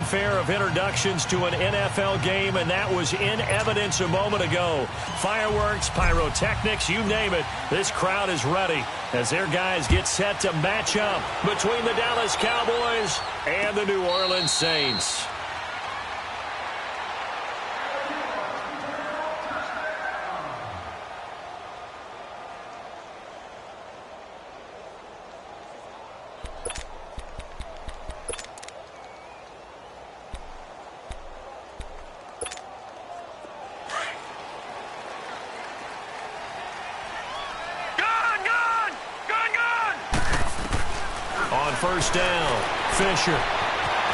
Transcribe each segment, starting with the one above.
fanfare of introductions to an NFL game, and that was in evidence a moment ago. Fireworks, pyrotechnics, you name it. This crowd is ready as their guys get set to match up between the Dallas Cowboys and the New Orleans Saints. First down, Fisher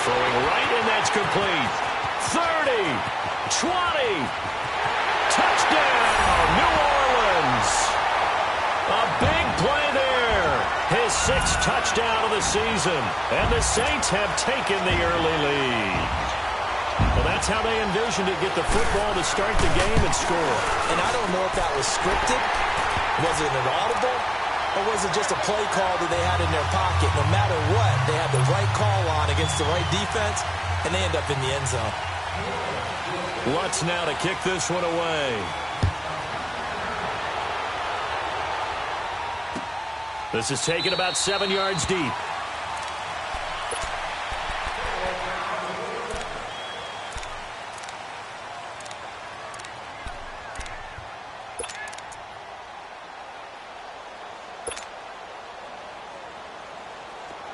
throwing right, and that's complete. 30, 20, touchdown, New Orleans. A big play there. His 6th touchdown of the season, and the Saints have taken the early lead. Well, that's how they envisioned it, get the football to start the game and score. And I don't know if that was scripted. Was it an audible? Or was it just a play call that they had in their pocket? No matter what, they had the right call on against the right defense, and they end up in the end zone. Lutz now to kick this one away. This is taken about 7 yards deep.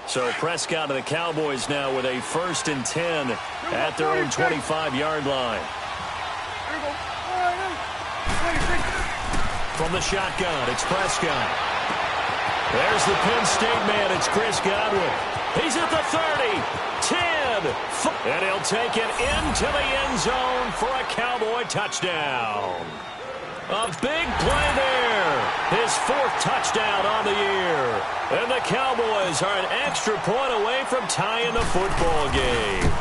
So Prescott and the Cowboys now with a 1st and 10 at their own 25-yard line. From the shotgun, it's Prescott. There's the Penn State man. It's Chris Godwin. He's at the 30, 10, and he'll take it into the end zone for a Cowboy touchdown. A big play there. His 4th touchdown on the year. And the Cowboys are an extra point away from tying the football game.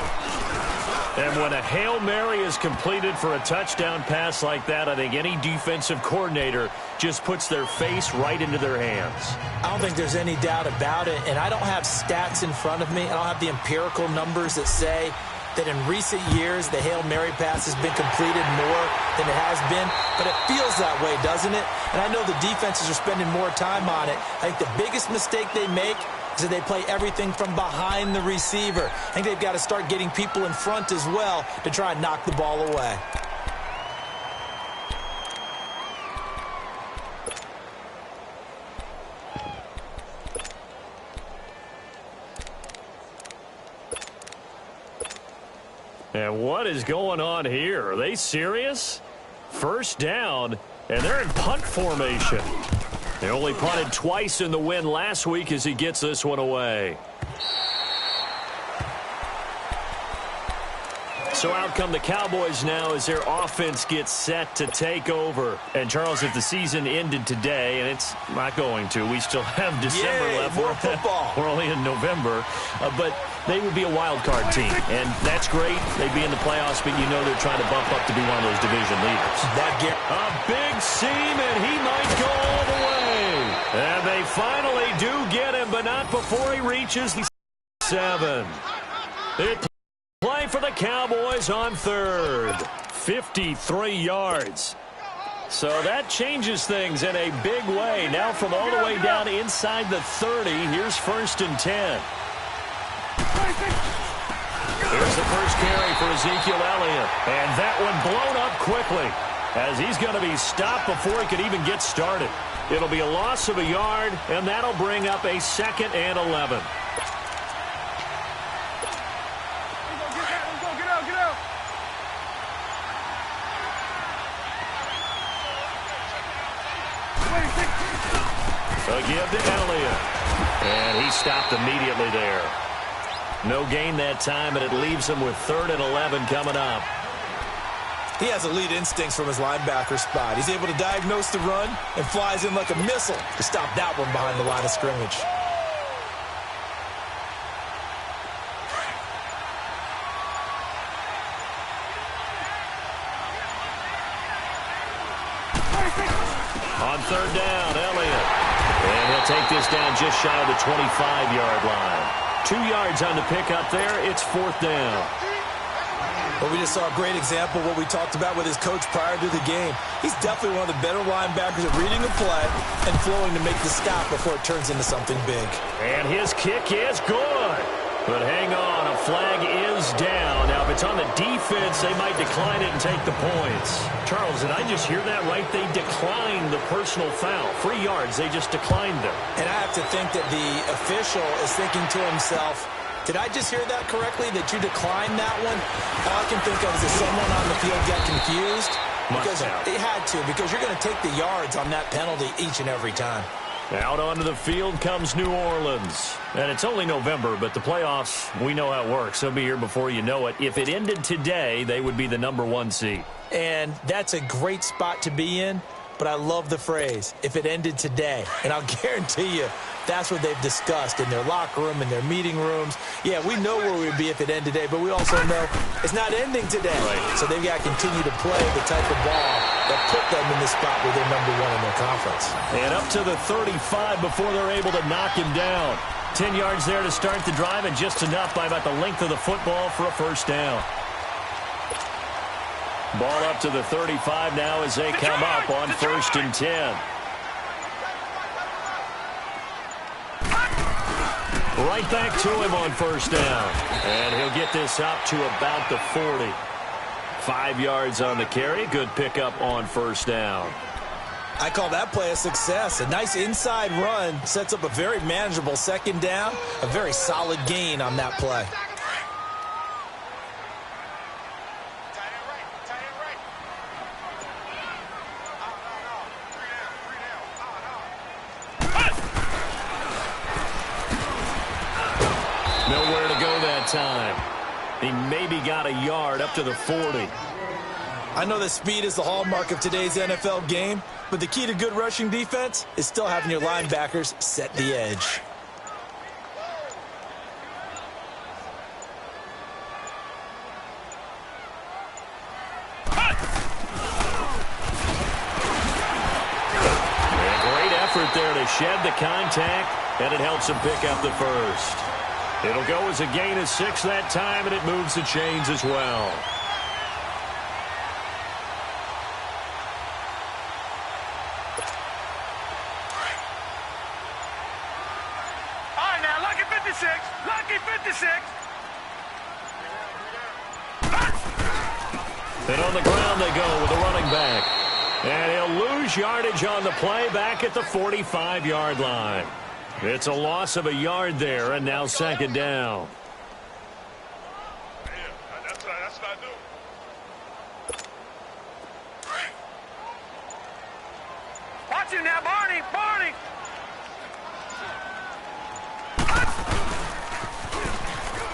And when a Hail Mary is completed for a touchdown pass like that, I think any defensive coordinator just puts their face right into their hands. I don't think there's any doubt about it. And I don't have stats in front of me. I don't have the empirical numbers that say that in recent years the Hail Mary pass has been completed more than it has been, but it feels that way, doesn't it? And I know the defenses are spending more time on it. I think the biggest mistake they make is that they play everything from behind the receiver. I think they've got to start getting people in front as well to try and knock the ball away. And what is going on here? Are they serious? 1st down, and they're in punt formation. They only punted twice in the win last week as he gets this one away. So out come the Cowboys now as their offense gets set to take over. And, Charles, if the season ended today, and it's not going to, we still have December left. More football. We're only in November. But they would be a wild card team, and that's great. They'd be in the playoffs, but you know they're trying to bump up to be one of those division leaders. A big seam, and he might go all the way. And they finally do get him, but not before he reaches the 7. Play for the Cowboys on 3rd. 53 yards. So that changes things in a big way. Now from all the way down inside the 30, here's 1st and 10. Here's the first carry for Ezekiel Elliott. And that one blown up quickly as he's going to be stopped before he could even get started. It'll be a loss of a yard, and that'll bring up a 2nd and 11. A give to Elliott. And he stopped immediately there. No gain that time, and it leaves him with 3rd and 11 coming up. He has elite instincts from his linebacker spot. He's able to diagnose the run and flies in like a missile to stop that one behind the line of scrimmage. On 3rd down, Elliott. And he'll take this down just shy of the 25-yard line. 2 yards on the pickup there. It's 4th down. Well, we just saw a great example of what we talked about with his coach prior to the game. He's definitely one of the better linebackers at reading a play and flowing to make the stop before it turns into something big. And his kick is good. But hang on, a flag is down. Now, if it's on the defense, they might decline it and take the points. Charles, did I just hear that right? They declined the personal foul. 3 yards, they just declined them. And I have to think that the official is thinking to himself, did I just hear that correctly, that you declined that one? All I can think of is that someone on the field got confused. Because it had to, because you're going to take the yards on that penalty each and every time. Out onto the field comes New Orleans. And it's only November, but the playoffs, we know how it works. They'll be here before you know it. If it ended today, they would be the #1 seed. And that's a great spot to be in, but I love the phrase, if it ended today. And I'll guarantee you, that's what they've discussed in their locker room, in their meeting rooms. Yeah, we know where we'd be if it ended today, but we also know it's not ending today. Right. So they've got to continue to play the type of ball that put them in the spot where they're #1 in their conference. And up to the 35 before they're able to knock him down. 10 yards there to start the drive, and just enough by about the length of the football for a first down. Ball up to the 35 now as they come up on 1st and 10. Right back to him on 1st down. And he'll get this up to about the 40. 5 yards on the carry. Good pickup on 1st down. I call that play a success. A nice inside run sets up a very manageable 2nd down. A very solid gain on that play. Nowhere to go that time. He maybe got a yard up to the 40. I know that speed is the hallmark of today's NFL game, but the key to good rushing defense is still having your linebackers set the edge. And great effort there to shed the contact, and it helps him pick up the first. It'll go as a gain of 6 that time, and it moves the chains as well. And on the ground they go with a running back. And he'll lose yardage on the play back at the 45-yard line. It's a loss of a yard there, and now 2nd down. That's what I do. Watch him now, Barney! Barney!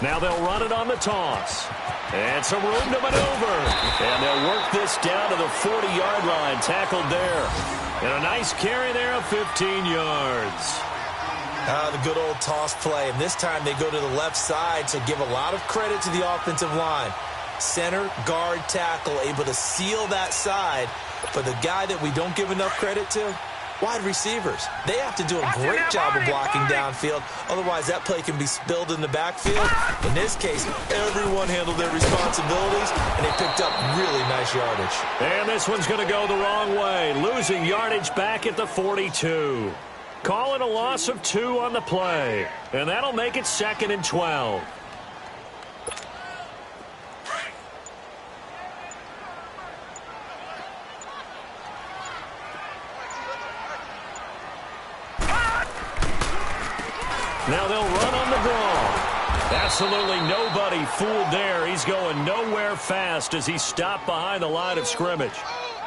Now they'll run it on the toss. And some room to maneuver. And they'll work this down to the 40-yard line. Tackled there. And a nice carry there of 15 yards. The good old toss play. And this time they go to the left side, so give a lot of credit to the offensive line. Center, guard, tackle, able to seal that side. But the guy that we don't give enough credit to, wide receivers. They have to do a great job of blocking downfield. Otherwise, that play can be spilled in the backfield. In this case, everyone handled their responsibilities, and they picked up really nice yardage. And this one's going to go the wrong way. Losing yardage back at the 42. Call it a loss of 2 on the play. And that'll make it 2nd and 12. Now they'll run on the draw. Absolutely nobody fooled there. He's going nowhere fast as he stopped behind the line of scrimmage.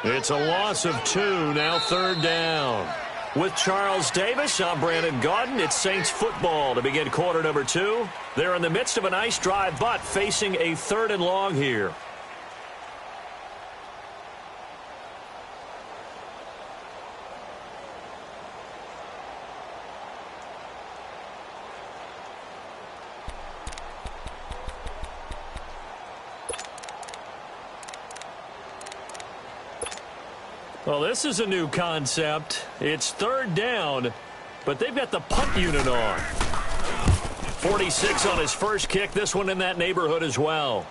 It's a loss of 2, now 3rd down. With Charles Davis, I'm Brandon Gaudin. It's Saints football to begin quarter number 2. They're in the midst of a nice drive, but facing a 3rd and long here. Well, this is a new concept. It's 3rd down, but they've got the punt unit on. 46 on his first kick. This one in that neighborhood as well.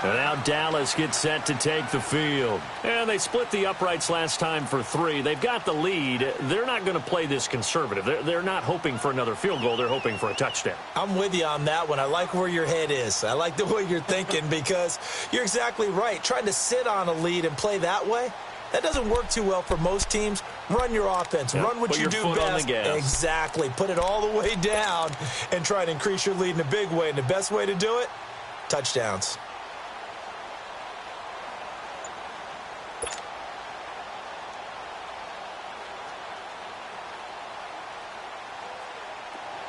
And now Dallas gets set to take the field. And they split the uprights last time for 3. They've got the lead. They're not going to play this conservative. They're not hoping for another field goal. They're hoping for a touchdown. I'm with you on that one. I like where your head is. I like the way you're thinking because you're exactly right. Trying to sit on a lead and play that way, that doesn't work too well for most teams. Run your offense. Run what you do best. On the gas. Exactly. Put it all the way down and try to increase your lead in a big way. And the best way to do it, touchdowns.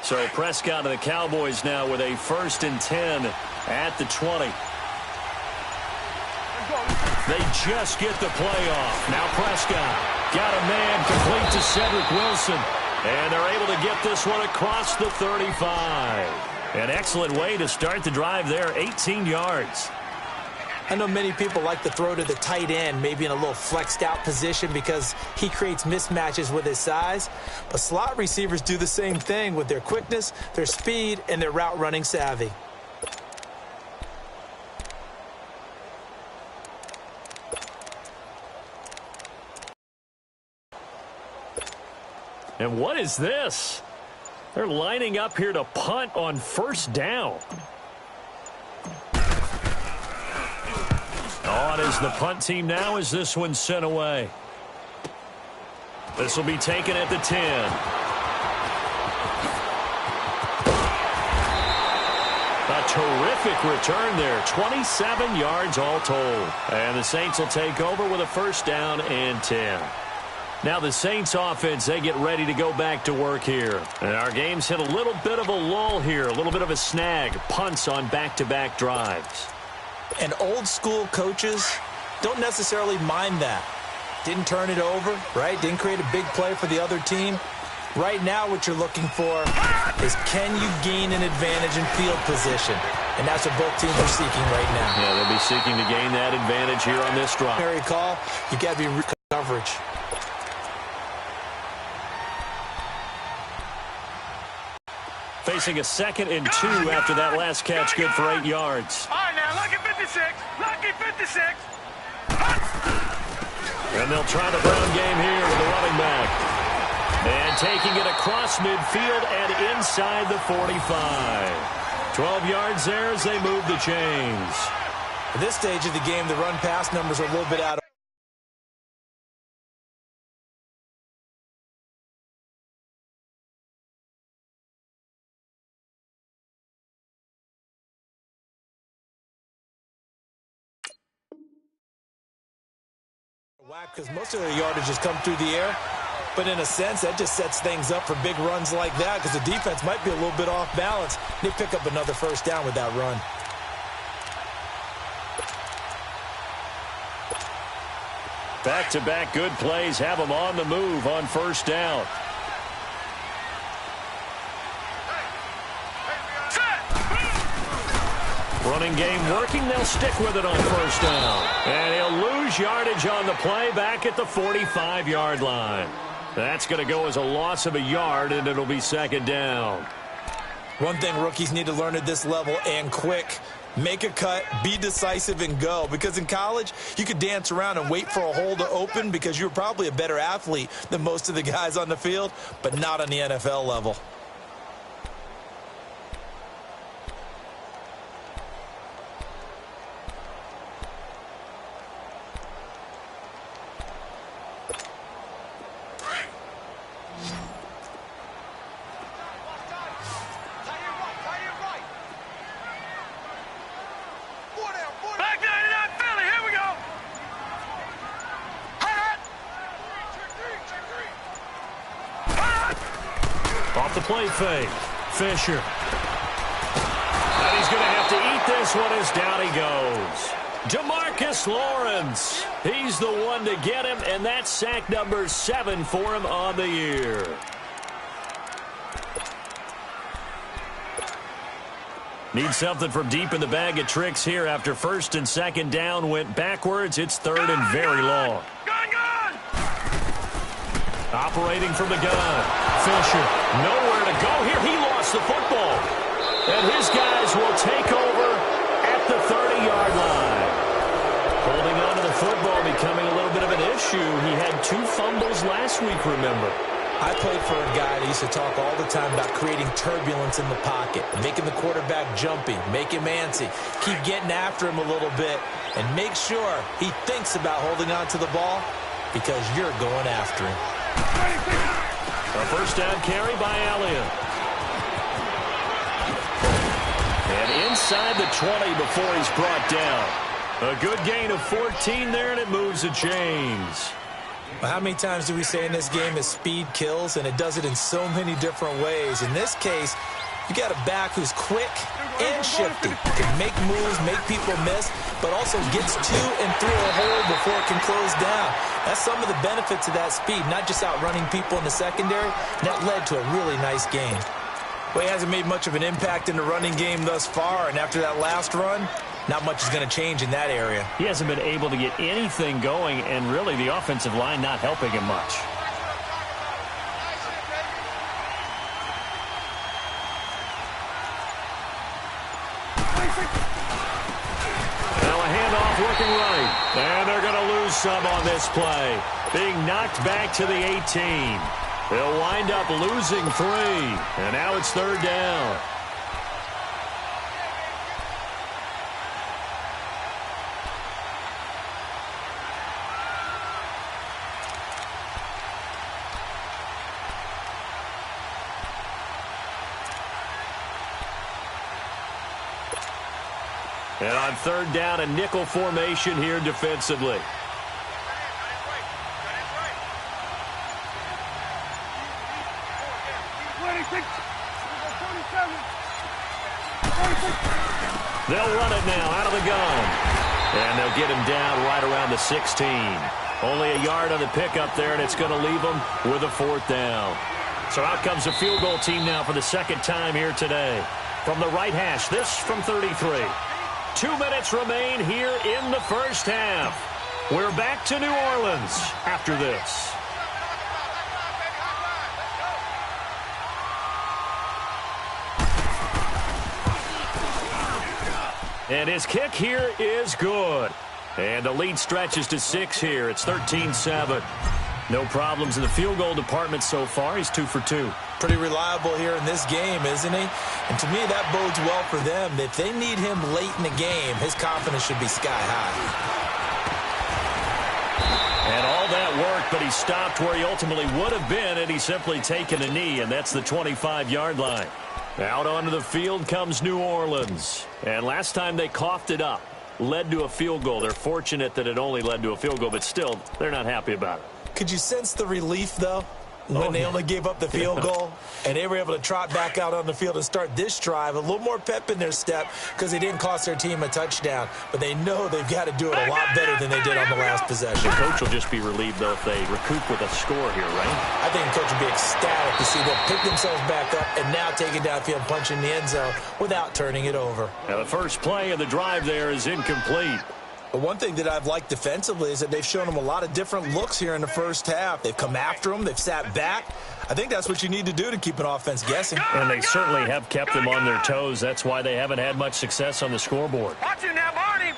So Prescott and the Cowboys now with a 1st and 10 at the 20. They just get the play off. Now Prescott got a man complete to Cedric Wilson. And they're able to get this one across the 35. An excellent way to start the drive there, 18 yards. I know many people like to throw to the tight end, maybe in a little flexed out position because he creates mismatches with his size. But slot receivers do the same thing with their quickness, their speed, and their route running savvy. And what is this? They're lining up here to punt on 1st down. On is the punt team now as this one's sent away. This will be taken at the 10. A terrific return there. 27 yards all told. And the Saints will take over with a 1st down and 10. Now the Saints offense, they get ready to go back to work here. And our game's hit a little bit of a lull here, a little bit of a snag. Punts on back-to-back drives. And old-school coaches don't necessarily mind that. Didn't turn it over, right? Didn't create a big play for the other team. Right now what you're looking for is can you gain an advantage in field position? And that's what both teams are seeking right now. Yeah, they'll be seeking to gain that advantage here on this drive. Very call. You got to be coverage. Facing a 2nd and 2 after that last catch, good for 8 yards. All right, now, lucky 56. Lucky 56. And they'll try the ground game here with the running back. And taking it across midfield and inside the 45. 12 yards there as they move the chains. At this stage of the game, the run-pass numbers are a little bit out of whack because most of their yardage has come through the air. But in a sense, that just sets things up for big runs like that because the defense might be a little bit off balance. They pick up another 1st down with that run. Back-to-back good plays have them on the move on 1st down. Running game working. They'll stick with it on 1st down. And he'll lose yardage on the play back at the 45-yard line. That's going to go as a loss of a yard, and it'll be 2nd down. One thing rookies need to learn at this level, and quick, make a cut, be decisive, and go. Because in college, you could dance around and wait for a hole to open because you're probably a better athlete than most of the guys on the field, but not on the NFL level. The play fake. Fisher. And he's going to have to eat this one as down he goes. DeMarcus Lawrence. He's the one to get him, and that's sack number 7 for him on the year. Need something from deep in the bag of tricks here after 1st and 2nd down went backwards. It's 3rd and very long. Operating from the gun. Fisher, nowhere to go here. He lost the football. And his guys will take over at at the 30-yard line. Holding on to the football becoming a little bit of an issue. He had 2 fumbles last week, remember. I played for a guy that used to talk all the time about creating turbulence in the pocket, making the quarterback jumpy, make him antsy, keep getting after him a little bit, and make sure he thinks about holding on to the ball because you're going after him. A first down carry by Elliott. And inside the 20 before he's brought down. A good gain of 14 there, and it moves the chains. Well, how many times do we say in this game that speed kills, and it does it in so many different ways? In this case, you got a back who's quick and shifty, can make moves, make people miss, but also gets to and through a hole before it can close down. That's some of the benefits of that speed, not just outrunning people in the secondary. That led to a really nice game. Well, he hasn't made much of an impact in the running game thus far, and after that last run, not much is going to change in that area. He hasn't been able to get anything going, and really the offensive line not helping him much. Now a handoff working right. And they're going to lose some on this play. Being knocked back to the 18. They'll wind up losing 3. And now it's 3rd down. And on 3rd down, a nickel formation here defensively. They'll run it now out of the gun. And they'll get him down right around the 16. Only a yard on the pickup there, and it's going to leave them with a 4th down. So out comes the field goal team now for the 2nd time here today. From the right hash, this from 33. 2 minutes remain here in the first half. We're back to New Orleans after this. And his kick here is good. And the lead stretches to 6 here. It's 13-7. No problems in the field goal department so far. He's 2 for 2. Pretty reliable here in this game, isn't he? And to me, that bodes well for them. If they need him late in the game, his confidence should be sky high. And all that work, but he stopped where he ultimately would have been had he simply taken a knee, and that's the 25-yard line. Out onto the field comes New Orleans. And last time they coughed it up, led to a field goal. They're fortunate that it only led to a field goal, but still, they're not happy about it. Could you sense the relief, though, when they only gave up the field goal and they were able to trot back out on the field and start this drive? A little more pep in their step because they didn't cost their team a touchdown, but they know they've got to do it a lot better than they did on the last possession. The coach will just be relieved, though, if they recoup with a score here, right? I think the coach will be ecstatic to see them pick themselves back up and now take it downfield, punch in the end zone without turning it over. Now, the first play of the drive there is incomplete. But one thing that I've liked defensively is that they've shown them a lot of different looks here in the first half. They've come after them. They've sat back. I think that's what you need to do to keep an offense guessing. And they certainly have kept them on their toes. That's why they haven't had much success on the scoreboard. Watch it now, Barney!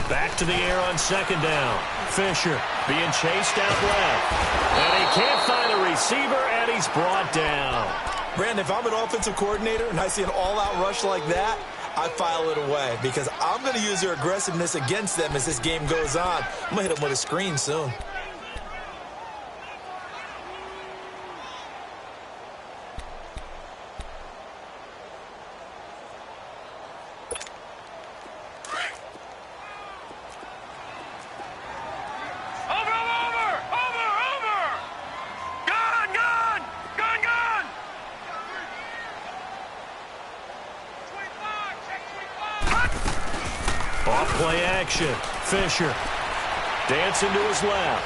Back to the air on 2nd down. Fisher being chased out left. And he can't find a receiver, and he's brought down. Brandon, if I'm an offensive coordinator and I see an all-out rush like that, I file it away because I'm going to use their aggressiveness against them as this game goes on. I'm going to hit them with a screen soon. Play action. Fisher dancing to his left.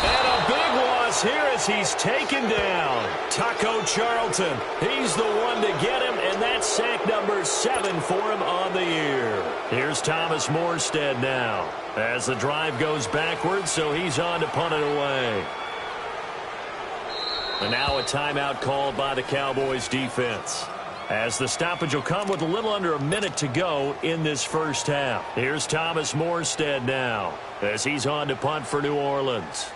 And a big loss here as he's taken down. Taco Charlton. He's the one to get him, and that's sack number 7 for him on the year. Here's Thomas Morstead now as the drive goes backwards, so he's on to punt it away. And now a timeout called by the Cowboys defense. as the stoppage will come with a little under a minute to go in this first half. Here's Thomas Morstead now as he's on to punt for New Orleans.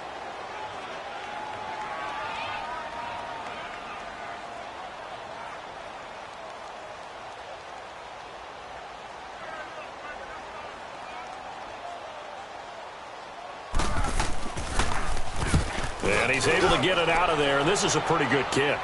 And he's able to get it out of there, and this is a pretty good kick.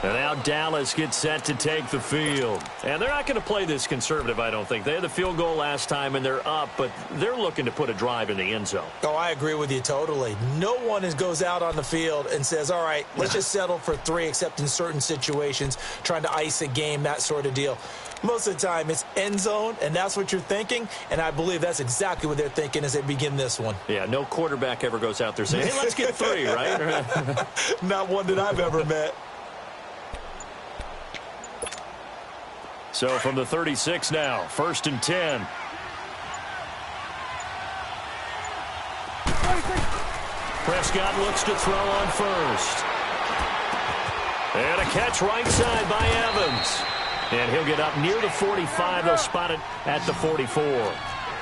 And now Dallas gets set to take the field. And they're not going to play this conservative, I don't think. They had the field goal last time, and they're up, but they're looking to put a drive in the end zone. Oh, I agree with you totally. No one goes out on the field and says, all right, let's just settle for 3, except in certain situations, trying to ice a game, that sort of deal. Most of the time, it's end zone, and that's what you're thinking, and I believe that's exactly what they're thinking as they begin this one. Yeah, no quarterback ever goes out there saying, hey, let's get 3, right? Not one that I've ever met. So from the 36 now, 1st and 10. Prescott looks to throw on first. And a catch right side by Evans. And he'll get up near the 45. They'll spot it at the 44.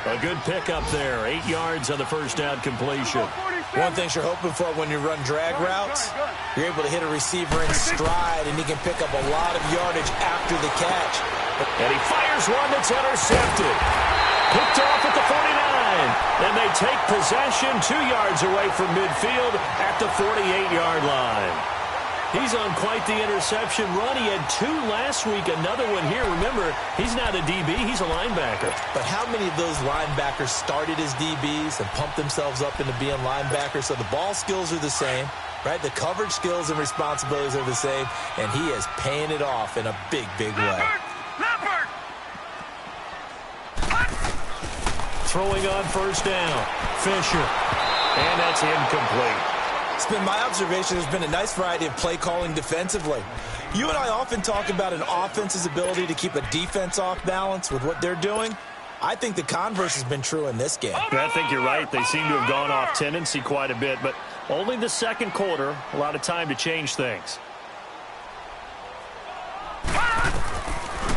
A good pickup there. 8 yards on the first down completion. One thing you're hoping for when you run drag routes, you're able to hit a receiver in stride, and he can pick up a lot of yardage after the catch. And he fires one that's intercepted. Picked off at the 49. And they take possession 2 yards away from midfield at the 48-yard line. He's on quite the interception run. He had 2 last week, another one here. Remember, he's not a DB, he's a linebacker. But how many of those linebackers started as DBs and pumped themselves up into being linebackers? So the ball skills are the same, right? The coverage skills and responsibilities are the same, and he is paying it off in a big, big way. Leopard! Throwing on first down, Fisher. And that's incomplete. It's been my observation there's been a nice variety of play calling defensively. You and I often talk about an offense's ability to keep a defense off balance with what they're doing. I think the converse has been true in this game. I think you're right. They seem to have gone off tendency quite a bit, but only the second quarter, a lot of time to change things.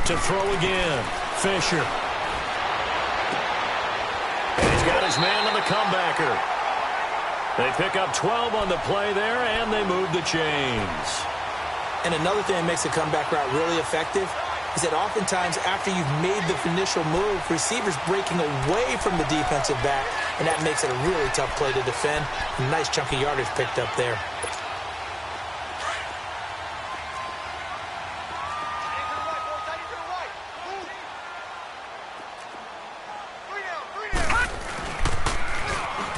To throw again, Fisher. And he's got his man on the comebacker. They pick up 12 on the play there, and they move the chains. And another thing that makes a comeback route really effective is that oftentimes after you've made the initial move, receivers breaking away from the defensive back, and that makes it a really tough play to defend. A nice chunk of yardage picked up there.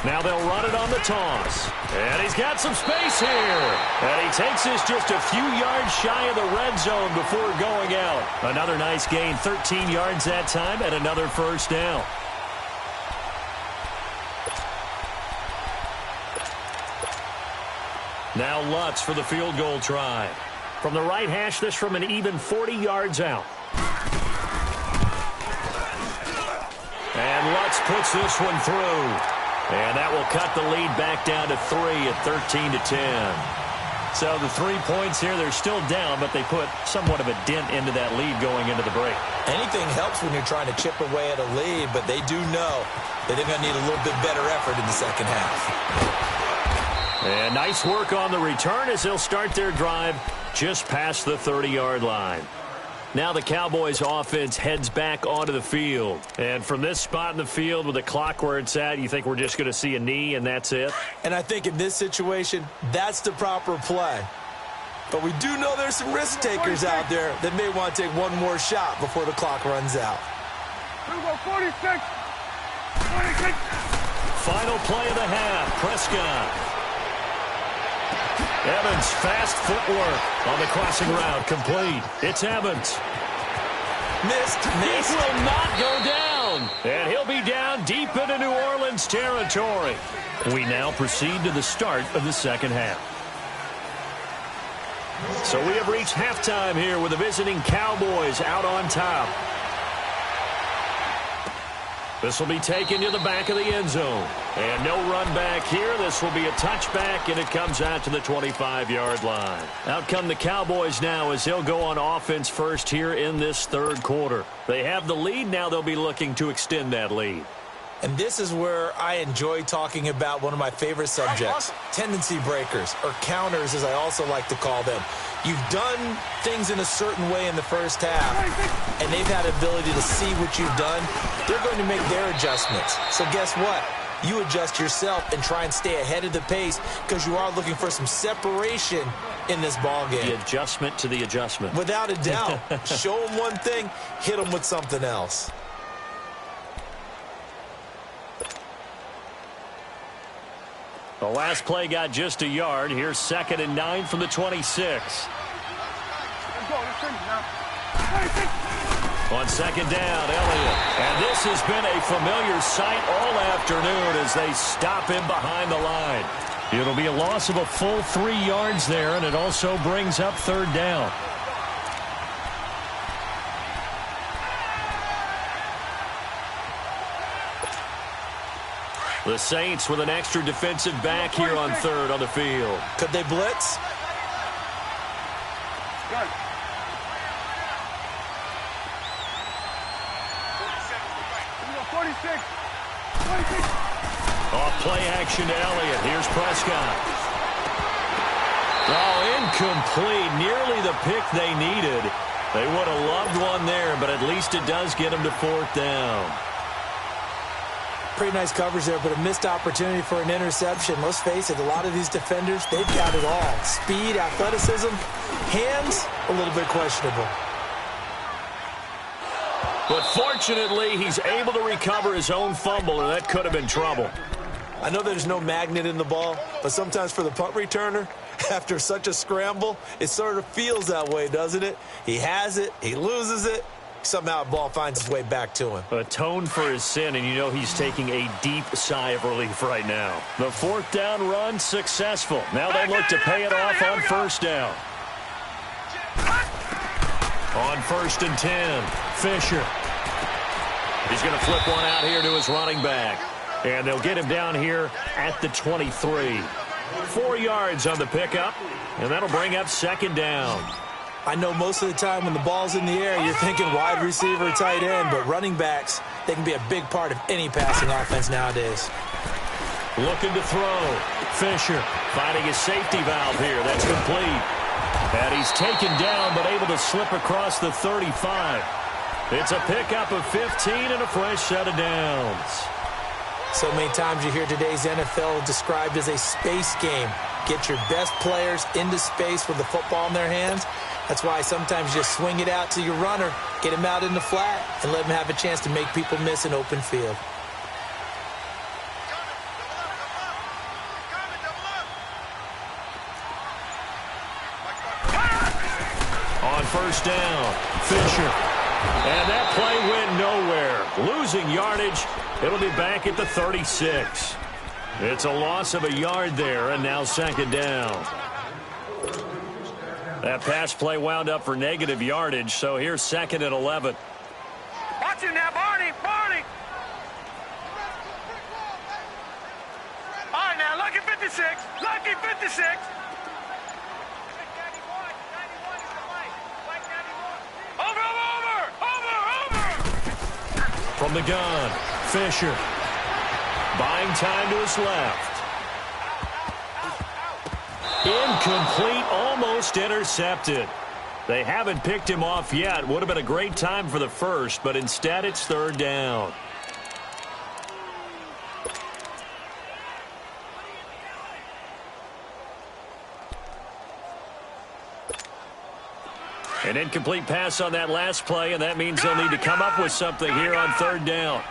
Now they'll run it on the toss. And he's got some space here. And he takes this just a few yards shy of the red zone before going out. Another nice gain, 13 yards that time, and another first down. Now Lutz for the field goal try. From the right hash, this from an even 40 yards out. And Lutz puts this one through. And that will cut the lead back down to 3 at 13-10. So the 3 points here, they're still down, but they put somewhat of a dent into that lead going into the break. Anything helps when you're trying to chip away at a lead, but they do know that they're going to need a little bit better effort in the second half. And nice work on the return as they'll start their drive just past the 30-yard line. Now the Cowboys offense heads back onto the field. And from this spot in the field with the clock where it's at, you think we're just going to see a knee and that's it? And I think in this situation, that's the proper play. But we do know there's some risk takers out there that may want to take one more shot before the clock runs out. 46. 46. Final play of the half, Prescott. Evans, fast footwork on the crossing route, complete. It's Evans. Missed. He will not go down. And he'll be down deep into New Orleans territory. We now proceed to the start of the second half. So we have reached halftime here with the visiting Cowboys out on top. This will be taken to the back of the end zone. And no run back here. This will be a touchback, and it comes out to the 25-yard line. Out come the Cowboys now as they'll go on offense first here in this third quarter. They have the lead. Now they'll be looking to extend that lead. And this is where I enjoy talking about one of my favorite subjects, tendency breakers, or counters as I also like to call them. You've done things in a certain way in the first half, and they've had the ability to see what you've done. They're going to make their adjustments. So guess what? You adjust yourself and try and stay ahead of the pace because you are looking for some separation in this ball game. The adjustment to the adjustment. Without a doubt. Show them one thing, hit them with something else. The last play got just a yard. Here's 2nd and 9 from the 26. Let's go. Let's finish now. On 2nd down, Elliott. And this has been a familiar sight all afternoon as they stop him behind the line. It'll be a loss of a full 3 yards there, and it also brings up 3rd down. The Saints with an extra defensive back here on 3rd on the field. Could they blitz? Good. 46. 46. Off play action to Elliott. Here's Prescott. Oh, incomplete. Nearly the pick they needed. They would have loved one there, but at least it does get them to 4th down. Pretty nice coverage there, but a missed opportunity for an interception. Let's face it, a lot of these defenders, they've got it all. Speed, athleticism, hands, a little bit questionable. But fortunately, he's able to recover his own fumble, and that could have been trouble. I know there's no magnet in the ball, but sometimes for the punt returner, after such a scramble, it sort of feels that way, doesn't it? He has it, he loses it. Somehow a ball finds its way back to him. Atoned for his sin, and you know he's taking a deep sigh of relief right now. The 4th down run successful. Now they look to pay it off on 1st down. On 1st and 10, Fisher. He's going to flip one out here to his running back. And they'll get him down here at the 23. 4 yards on the pickup, and that'll bring up 2nd down. I know most of the time when the ball's in the air, you're thinking wide receiver, tight end, but running backs, they can be a big part of any passing offense nowadays. Looking to throw. Fisher finding his safety valve here. That's complete. And he's taken down, but able to slip across the 35. It's a pickup of 15 and a fresh set of downs. So many times you hear today's NFL described as a space game. Get your best players into space with the football in their hands. That's why sometimes you just swing it out to your runner, get him out in the flat, and let him have a chance to make people miss an open field. On 1st down, Fisher. And that play went nowhere. Losing yardage. It'll be back at the 36. It's a loss of a yard there, and now 2nd down. That pass play wound up for negative yardage, so here's 2nd and 11. Watch him now, Barney. Barney. All right, now, lucky 56. Lucky 56. From the gun, Fisher. Buying time to his left. Incomplete, almost intercepted. They haven't picked him off yet. Would have been a great time for the first, but instead it's 3rd down. An incomplete pass on that last play, and that means they'll need to come up with something here on 3rd down.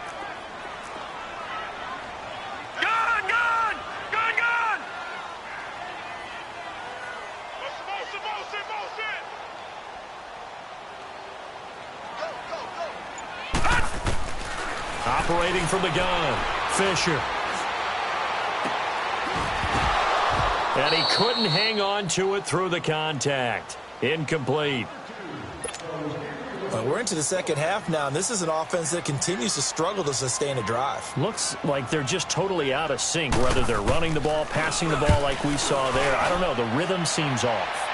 Operating from the gun, Fisher. And he couldn't hang on to it through the contact. Incomplete. Well, we're into the second half now, and this is an offense that continues to struggle to sustain a drive. Looks like they're just totally out of sync, whether they're running the ball, passing the ball like we saw there. I don't know. The rhythm seems off.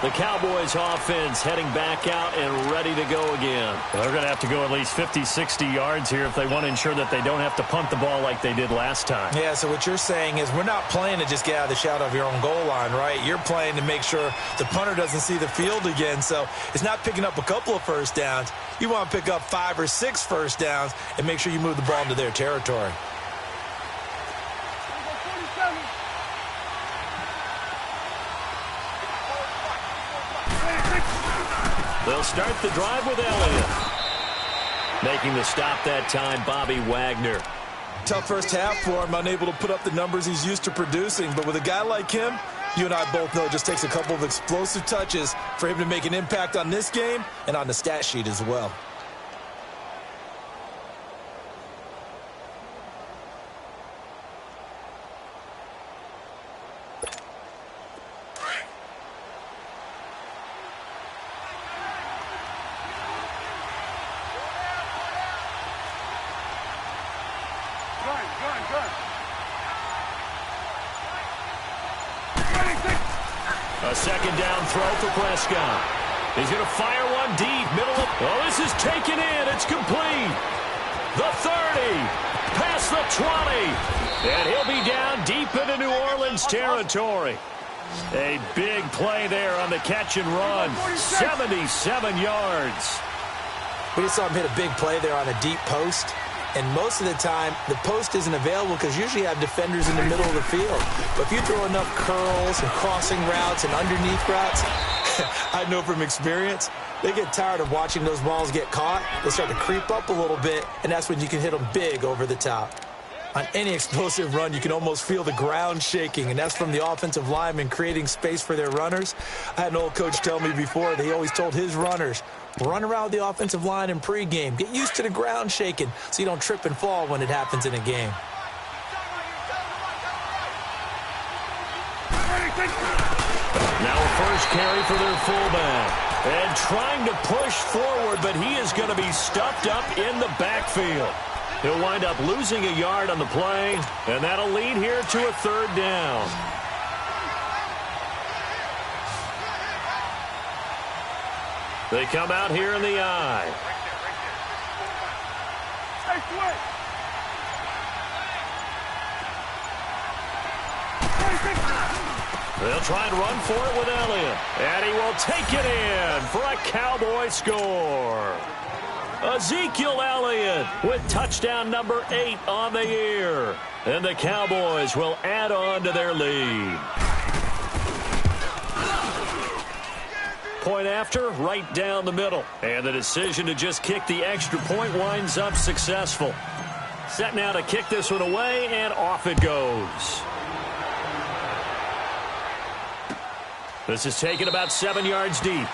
The Cowboys offense heading back out and ready to go again. They're going to have to go at least 50, 60 yards here if they want to ensure that they don't have to punt the ball like they did last time. Yeah, so what you're saying is we're not playing to just get out of the shadow of your own goal line, right? You're playing to make sure the punter doesn't see the field again. So it's not picking up a couple of first downs. You want to pick up 5 or 6 first downs and make sure you move the ball into their territory. They'll start the drive with Elliott. Making the stop that time, Bobby Wagner. Tough first half for him, unable to put up the numbers he's used to producing. But with a guy like him, you and I both know it just takes a couple of explosive touches for him to make an impact on this game and on the stat sheet as well. A second down throw for Prescott. He's going to fire one deep, middle of... Oh, this is taken in. It's complete. The 30. Past the 20. And he'll be down deep into New Orleans territory. A big play there on the catch and run. 77 yards. We just saw him hit a big play there on a deep post. And most of the time, the post isn't available because usually you have defenders in the middle of the field. But if you throw enough curls and crossing routes and underneath routes, I know from experience, they get tired of watching those balls get caught. They start to creep up a little bit, and that's when you can hit them big over the top. On any explosive run, you can almost feel the ground shaking, and that's from the offensive linemen creating space for their runners. I had an old coach tell me before, he always told his runners, run around the offensive line in pregame. Get used to the ground shaking so you don't trip and fall when it happens in a game. Now a first carry for their fullback. And trying to push forward, but he is going to be stuffed up in the backfield. He'll wind up losing a yard on the play, and that'll lead here to a third down. They come out here in the eye. They'll try and run for it with Elliott. And he will take it in for a Cowboy score. Ezekiel Elliott with touchdown number 8 on the year. And the Cowboys will add on to their lead. Point after, right down the middle. And the decision to just kick the extra point winds up successful. Set now to kick this one away, and off it goes. This is taken about 7 yards deep.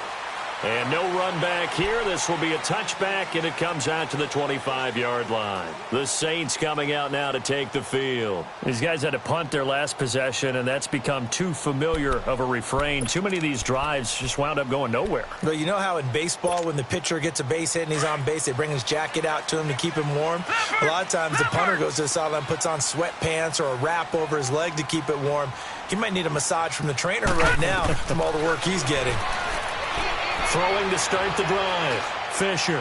And no run back here. This will be a touchback, and it comes out to the 25-yard line. The Saints coming out now to take the field. These guys had to punt their last possession, and that's become too familiar of a refrain. Too many of these drives just wound up going nowhere. But you know how in baseball, when the pitcher gets a base hit and he's on base, they bring his jacket out to him to keep him warm? A lot of times the punter goes to the sideline, puts on sweatpants or a wrap over his leg to keep it warm. He might need a massage from the trainer right now from all the work he's getting. Throwing to start the drive. Fisher.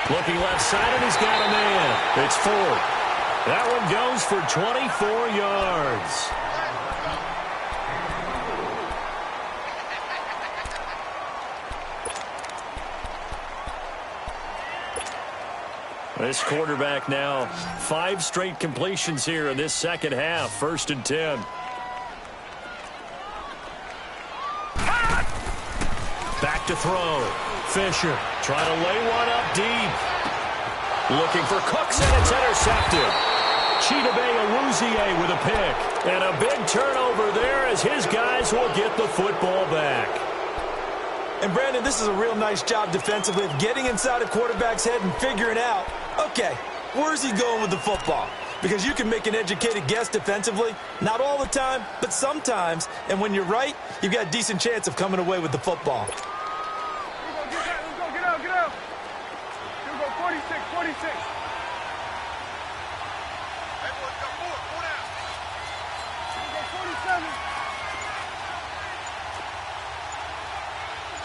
Looking left side, and he's got a man. It's Ford. That one goes for 24 yards. This quarterback now, 5 straight completions here in this second half. 1st and 10. Back to throw. Fisher trying to lay one up deep. Looking for Cooks, and it's intercepted. Chidobe Awuzie with a pick. And a big turnover there as his guys will get the football back. And, Brandon, this is a real nice job defensively of getting inside a quarterback's head and figuring out, okay, where's he going with the football? because you can make an educated guess defensively. Not all the time, but sometimes. And when you're right, you've got a decent chance of coming away with the football. Let's go, get out. Here we go, 46, 46. Everyone's got four down. Here we go, 47.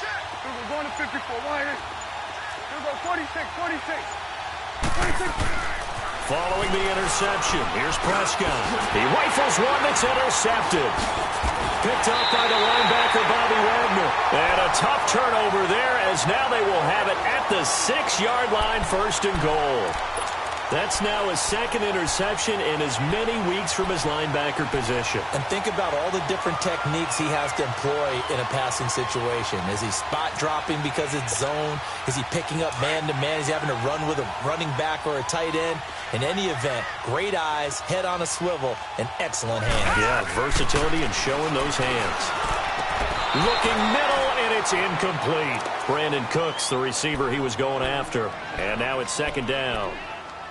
Check. Here we go, going to 54, wide in. Here we go, 46, 46. 46. Following the interception, here's Prescott. He rifles one that's intercepted. Picked up by the linebacker, Bobby Wagner. And a tough turnover there, as now they will have it at the 6-yard line, 1st and goal. That's now his 2nd interception in as many weeks from his linebacker position. And think about all the different techniques he has to employ in a passing situation. Is he spot dropping because it's zone? Is he picking up man-to-man? Is he having to run with a running back or a tight end? In any event, great eyes, head on a swivel, and excellent hands. Yeah, versatility and showing those hands. Looking middle, and it's incomplete. Brandon Cooks, the receiver he was going after. And now it's 2nd down.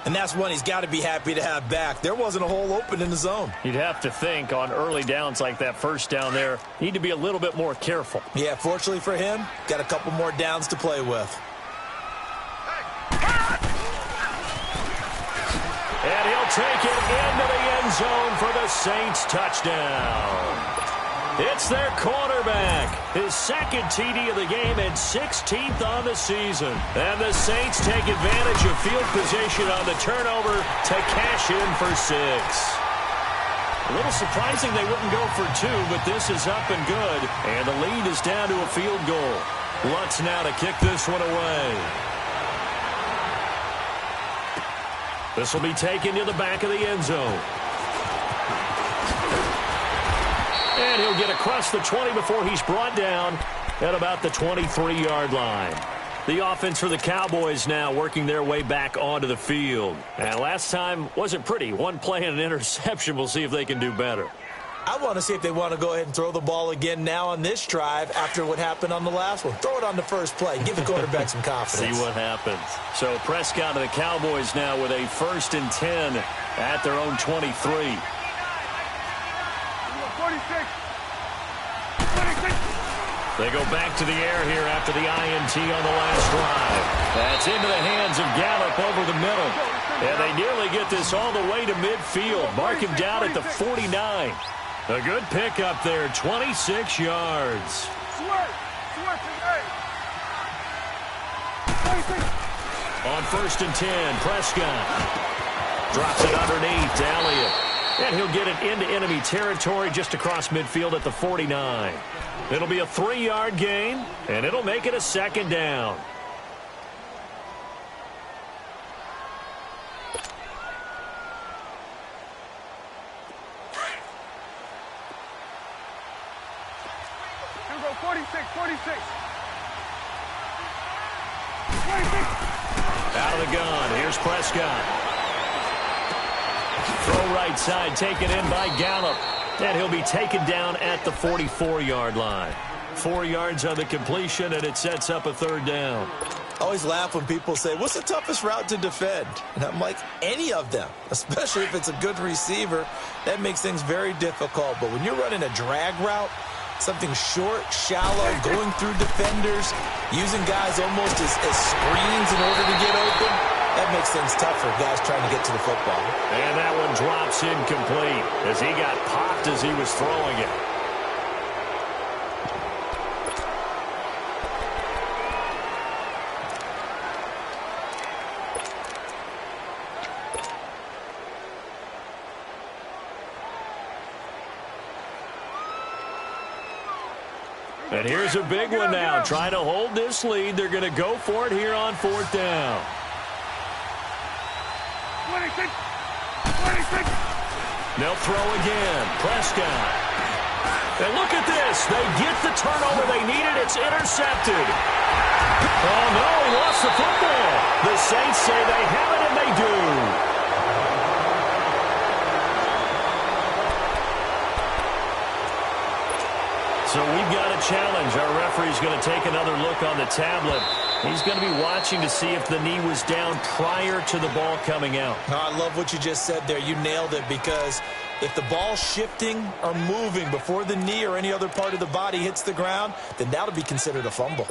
And that's one he's got to be happy to have back. There wasn't a hole open in the zone. You'd have to think on early downs like that 1st down there, need to be a little bit more careful. Yeah, fortunately for him, got a couple more downs to play with. And he'll take it into the end zone for the Saints touchdown. It's their quarterback. His 2nd TD of the game and 16th on the season. And the Saints take advantage of field position on the turnover to cash in for 6. A little surprising they wouldn't go for 2, but this is up and good. And the lead is down to a field goal. Lutz now to kick this one away. This will be taken to the back of the end zone. And he'll get across the 20 before he's brought down at about the 23-yard line. The offense for the Cowboys now working their way back onto the field. And last time wasn't pretty. One play and an interception. We'll see if they can do better. I want to see if they want to go ahead and throw the ball again now on this drive after what happened on the last one. Throw it on the first play. Give the quarterback some confidence. See what happens. So Prescott and the Cowboys now with a 1st and 10 at their own 23. 46. They go back to the air here after the INT on the last drive. That's into the hands of Gallup over the middle. And they nearly get this all the way to midfield. Mark him down at the 49. A good pickup there, 26 yards. On 1st and 10, Prescott drops it underneath to Elliott. And he'll get it into enemy territory just across midfield at the 49. It'll be a 3-yard gain, and it'll make it a 2nd down. Here we go, 46. Out of the gun, here's Prescott. Throw right side, taken in by Gallup. And he'll be taken down at the 44-yard line. 4 yards on the completion, and it sets up a 3rd down. I always laugh when people say, what's the toughest route to defend? And I'm like, any of them, especially if it's a good receiver. That makes things very difficult. But when you're running a drag route, something short, shallow, going through defenders, using guys almost as screens in order to get open, that makes things tough for guys trying to get to the football. And that one drops incomplete as he got popped as he was throwing it. And here's a big one now. Trying to hold this lead. They're going to go for it here on 4th down. 26. They'll throw again. Prescott. And look at this. They get the turnover they needed. It's intercepted. Oh, no. He lost the football. The Saints say they have it, and they do. So we've got a challenge. Our referee's going to take another look on the tablet. He's going to be watching to see if the knee was down prior to the ball coming out. I love what you just said there. You nailed it, because if the ball's shifting or moving before the knee or any other part of the body hits the ground, then that'll be considered a fumble.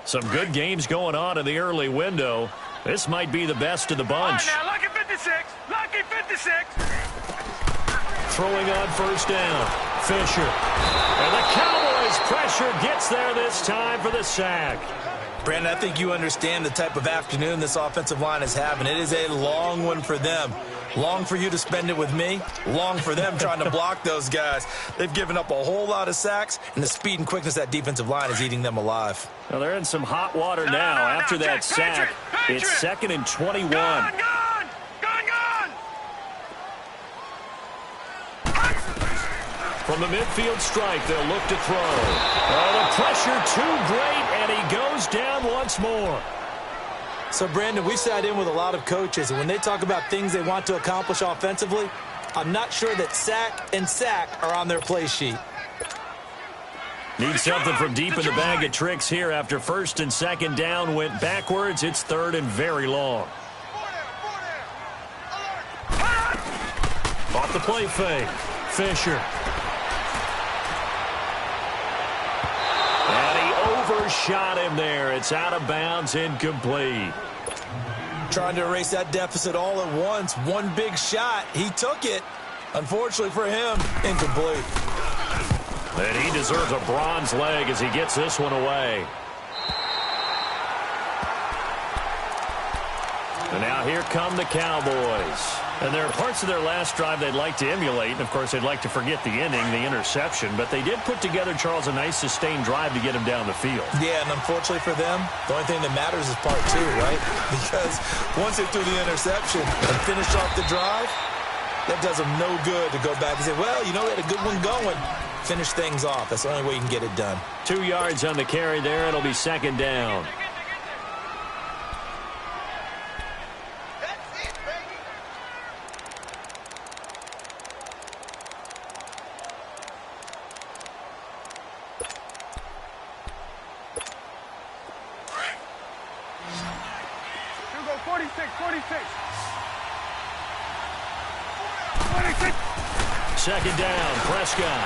Some good games going on in the early window. This might be the best of the bunch. All right, now, lucky 56. Lucky 56. Throwing on first down. Fisher. And the Cowboys' pressure gets there this time for the sack. Brandon, I think you understand the type of afternoon this offensive line is having. It is a long one for them. Long for you to spend it with me. Long for them trying to block those guys. They've given up a whole lot of sacks, and the speed and quickness of that defensive line is eating them alive. Well, they're in some hot water now after that sack. It's 2nd and 21. Gone. From the midfield stripe, they'll look to throw. Oh, the pressure too great, and he goes down once more. So, Brandon, we've sat in with a lot of coaches, and when they talk about things they want to accomplish offensively, I'm not sure that sack and sack are on their play sheet. Need something from deep in the bag of tricks here after 1st and 2nd down went backwards. It's 3rd and very long. Off the play fake. Fisher. And he overshot him there. It's out of bounds, incomplete. Trying to erase that deficit all at once. One big shot. He took it. Unfortunately for him, incomplete. And he deserves a bronze leg as he gets this one away. And now here come the Cowboys. And there are parts of their last drive they'd like to emulate. And, of course, they'd like to forget the ending, the interception. But they did put together, Charles, a nice sustained drive to get him down the field. Yeah, and unfortunately for them, the only thing that matters is part 2, right? Because once they threw the interception and finished off the drive, that does them no good to go back and say, well, you know, they had a good one going. Finish things off. That's the only way you can get it done. 2 yards on the carry there. It'll be 2nd down. You go 46. 2nd down, Prescott.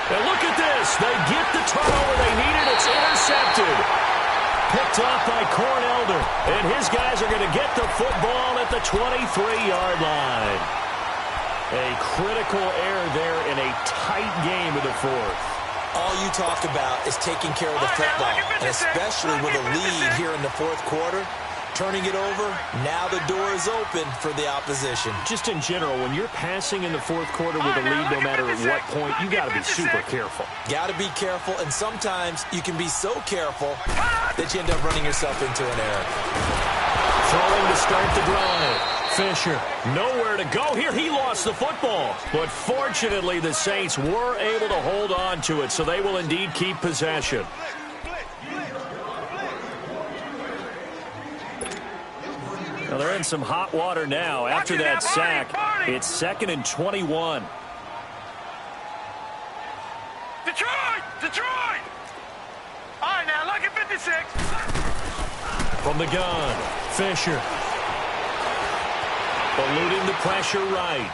And look at this. They get the turnover they needed. It's intercepted. Picked off by Corn Elder. And his guys are going to get the football at the 23-yard line. A critical error there in a tight game of the 4th. All you talk about is taking care of the football, and especially with a lead here in the 4th quarter. Turning it over, now the door is open for the opposition. Just in general, when you're passing in the 4th quarter with a lead, no matter at what point, you got to be super careful. Got to be careful, and sometimes you can be so careful that you end up running yourself into an error. Throwing to start the drive. Fisher, nowhere to go here. He lost the football. But fortunately, the Saints were able to hold on to it, so they will indeed keep possession. Well, they're in some hot water now after that sack. It's 2nd and 21. Detroit! All right, now, lucky 56. From the gun, Fisher. Eluding the pressure right.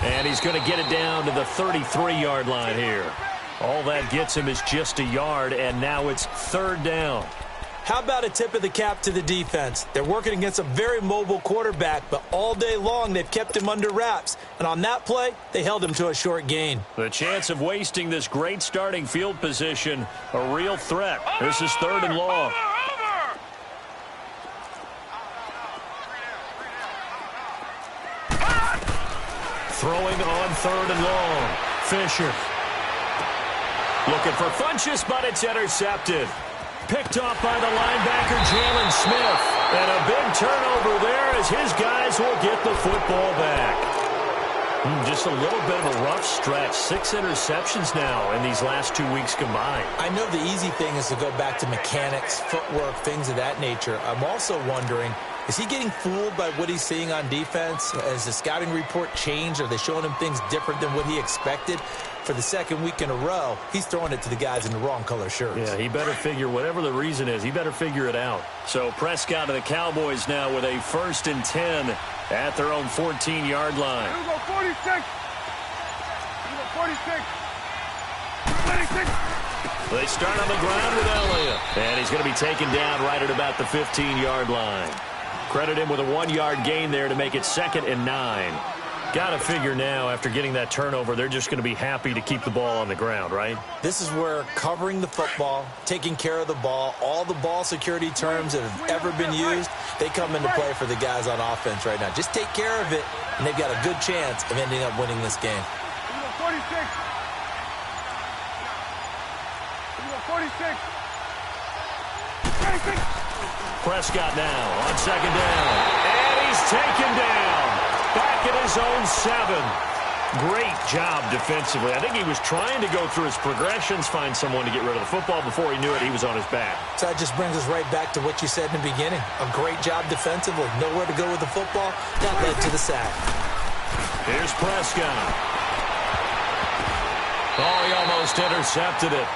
And he's going to get it down to the 33-yard line here. All that gets him is just a yard, and now it's 3rd down. How about a tip of the cap to the defense? They're working against a very mobile quarterback, but all day long they've kept him under wraps. And on that play, they held him to a short gain. The chance of wasting this great starting field position, a real threat. This is 3rd and long. Throwing on 3rd and long. Fisher. Looking for Funchess, but it's intercepted. Picked off by the linebacker, Jalen Smith. And a big turnover there as his guys will get the football back. Just a little bit of a rough stretch. 6 interceptions now in these last 2 weeks combined. I know the easy thing is to go back to mechanics, footwork, things of that nature. I'm also wondering, Is he getting fooled by what he's seeing on defense? Has the scouting report changed? Are they showing him things different than what he expected? For the second week in a row, he's throwing it to the guys in the wrong color shirts. Yeah, he better figure, whatever the reason is, he better figure it out. So Prescott and the Cowboys now with a 1st and 10 at their own 14-yard line. Here we go, 46. Here we go, 46. 26. They start on the ground with Elliott. And he's going to be taken down right at about the 15-yard line. Credit him with a 1-yard gain there to make it 2nd and 9. Got to figure now, after getting that turnover, they're just going to be happy to keep the ball on the ground, right? This is where covering the football, taking care of the ball, all the ball security terms that have ever been used, they come into play for the guys on offense right now. Just take care of it, and they've got a good chance of ending up winning this game. Here we go, 46. Here we go, 46. 26. Prescott now on 2nd down. And he's taken down. Back at his own 7. Great job defensively. I think he was trying to go through his progressions, find someone to get rid of the football. Before he knew it, he was on his back. So that just brings us right back to what you said in the beginning. A great job defensively. Nowhere to go with the football. That led to the sack. Here's Prescott. Oh, he almost intercepted it.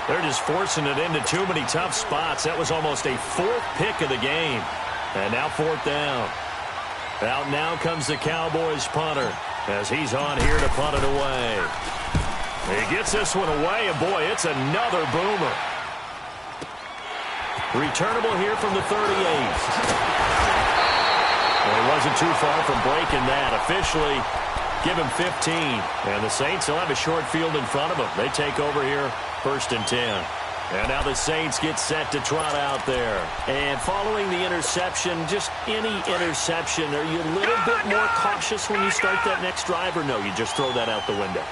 They're just forcing it into too many tough spots. That was almost a 4th pick of the game. And now 4th down. Out now comes the Cowboys punter as he's on here to punt it away. He gets this one away, and boy, it's another boomer. Returnable here from the 38. Well, he wasn't too far from breaking that. Officially, give him 15. And the Saints will have a short field in front of them. They take over here, 1st and 10. And now the Saints get set to trot out there. And following the interception, just any interception, are you a little bit more cautious when you start that next drive, or no, you just throw that out the window?